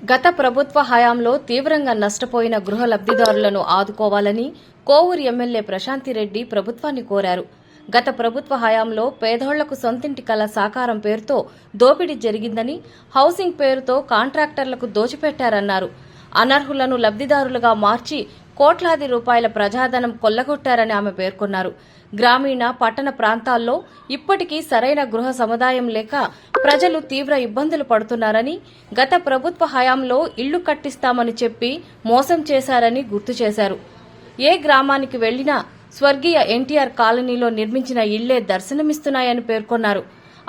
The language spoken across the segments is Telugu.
గత ప్రభుత్వ హయాంలో తీవ్రంగా నష్టపోయిన గృహ లబ్దిదారులను ఆదుకోవాలని కోవూరు ఎమ్మెల్యే ప్రశాంతిరెడ్డి ప్రభుత్వాన్ని కోరారు. గత ప్రభుత్వ హయాంలో పేదోళ్లకు సొంతింటి కల సాకారం పేరుతో దోపిడీ జరిగిందని, హౌసింగ్ పేరుతో కాంట్రాక్టర్లకు దోచిపెట్టారన్నారు. అనర్హులను లబ్దిదారులుగా మార్చి కోట్లాది రూపాయల ప్రజాధనం కొల్లగొట్టారని ఆమె పేర్కొన్నారు. గ్రామీణ, పట్టణ ప్రాంతాల్లో ఇప్పటికీ సరైన గృహ సముదాయం లేక ప్రజలు తీవ్ర ఇబ్బందులు పడుతున్నారని, గత ప్రభుత్వ హయాంలో ఇళ్లు కట్టిస్తామని చెప్పి మోసం చేశారని గుర్తు చేశారు. ఏ గ్రామానికి వెళ్లినా స్వర్గీయ ఎన్టీఆర్ కాలనీలో నిర్మించిన ఇళ్లే దర్శనమిస్తున్నాయని పేర్కొన్నారు.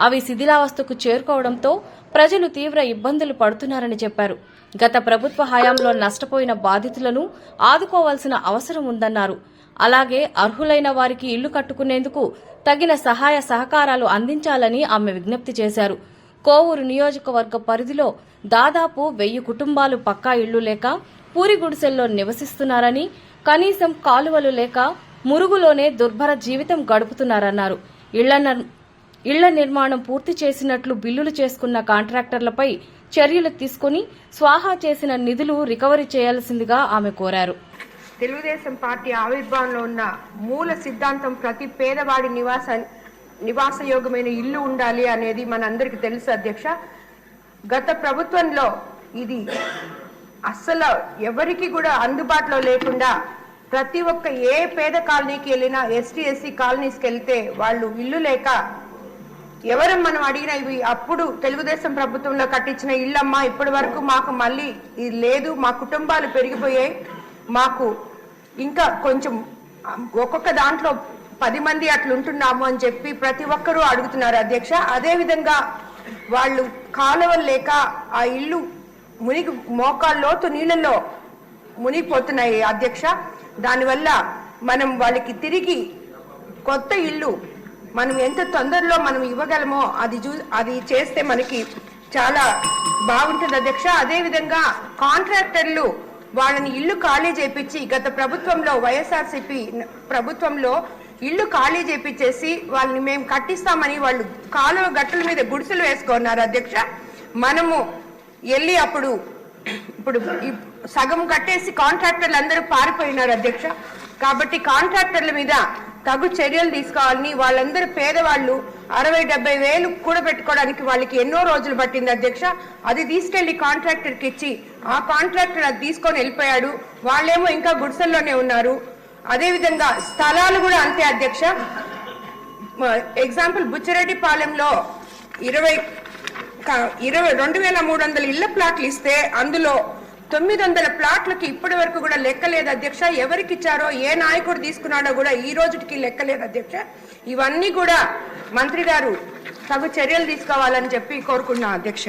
అవి శిథిలావస్థకు చేరుకోవడంతో ప్రజలు తీవ్ర ఇబ్బందులు పడుతున్నారని చెప్పారు. గత ప్రభుత్వ హయాంలో నష్టపోయిన బాధితులను ఆదుకోవాల్సిన అవసరం ఉందన్నారు. అలాగే అర్హులైన వారికి ఇళ్లు కట్టుకునేందుకు తగిన సహాయ సహకారాలు అందించాలని ఆమె విజ్ఞప్తి చేశారు. కోవూరు నియోజకవర్గ పరిధిలో దాదాపు 1000 కుటుంబాలు పక్కా ఇళ్లు లేక పూరి గుడిసెల్లో నివసిస్తున్నారని, కనీసం కాలువలు లేక మురుగులోనే దుర్భర జీవితం గడుపుతున్నారన్నారు. ఇళ్ల నిర్మాణం పూర్తి చేసినట్లు బిల్లులు చేసుకున్న కాంట్రాక్టర్లపై చర్యలు తీసుకుని స్వాహా చేసిన నిధులు రికవరీ చేయాల్సిందిగా ఆమె కోరారు. తెలుగుదేశం పార్టీ ఆవిర్భావంలో ఉన్న మూల సిద్ధాంతం ప్రతి పేదవాడి నివాసయోగ్యమైన ఇల్లు ఉండాలి అనేది మనందరికీ తెలుసు అధ్యక్ష. గత ప్రభుత్వంలో ఇది అస్సలు ఎవరికి కూడా అందుబాటులో లేకుండా ప్రతి ఒక్క ఏ పేద కాలనీకి వెళ్ళినా, ఎస్టీ ఎస్సీ కాలనీస్కి వెళ్తే వాళ్ళు ఇల్లు లేక ఎవరు మనం అడిగిన ఇవి అప్పుడు తెలుగుదేశం ప్రభుత్వంలో కట్టించిన ఇళ్ళమ్మా, ఇప్పటి వరకు మాకు మళ్ళీ ఇది లేదు, మా కుటుంబాలు పెరిగిపోయాయి, మాకు ఇంకా కొంచెం ఒక్కొక్క దాంట్లో 10 మంది అట్లుంటున్నాము అని చెప్పి ప్రతి ఒక్కరూ అడుగుతున్నారు అధ్యక్ష. అదేవిధంగా వాళ్ళు కాలువలు లేక ఆ ఇల్లు మోకాళ్ళలోతు నీళ్ళల్లో మునిగిపోతున్నాయి అధ్యక్ష. దానివల్ల మనం వాళ్ళకి తిరిగి కొత్త ఇల్లు మనం ఎంత తొందరలో మనం ఇవ్వగలమో అది చేస్తే మనకి చాలా బాగుంటుంది అధ్యక్ష. అదేవిధంగా కాంట్రాక్టర్లు వాళ్ళని ఇల్లు ఖాళీ చేపించి గత ప్రభుత్వంలో వైఎస్ఆర్సీపీ ప్రభుత్వంలో ఇల్లు ఖాళీ చేపించేసి వాళ్ళని మేము కట్టిస్తామని వాళ్ళు కాలువ గట్టుల మీద గుడిసెలు వేసుకున్నారు అధ్యక్ష. మనము వెళ్ళి ఇప్పుడు సగం కట్టేసి కాంట్రాక్టర్లు అందరూ పారిపోయినారు అధ్యక్ష. కాబట్టి కాంట్రాక్టర్ల మీద తగు చర్యలు తీసుకోవాలని, వాళ్ళందరూ పేదవాళ్ళు 60-70 వేలు కూడా పెట్టుకోవడానికి వాళ్ళకి ఎన్నో రోజులు పట్టింది అధ్యక్ష. అది తీసుకెళ్లి కాంట్రాక్టర్కి ఇచ్చి ఆ కాంట్రాక్టర్ అది తీసుకొని వెళ్ళిపోయాడు. వాళ్ళేమో ఇంకా గుడిసెల్లోనే ఉన్నారు. అదేవిధంగా స్థలాలు కూడా అంతే అధ్యక్ష. ఎగ్జాంపుల్ బుచ్చిరెడ్డిపాలెంలో 22,300 ఇళ్ల ప్లాట్లు ఇస్తే అందులో 900 ప్లాట్లకి ఇప్పటి వరకు కూడా లెక్కలేదు అధ్యక్ష. ఎవరికి ఇచ్చారో, ఏ నాయకుడు తీసుకున్నాడో కూడా ఈ రోజుకి లెక్కలేదు అధ్యక్ష. ఇవన్నీ కూడా మంత్రి గారు తగు చర్యలు తీసుకోవాలని చెప్పి కోరుకున్నా అధ్యక్ష.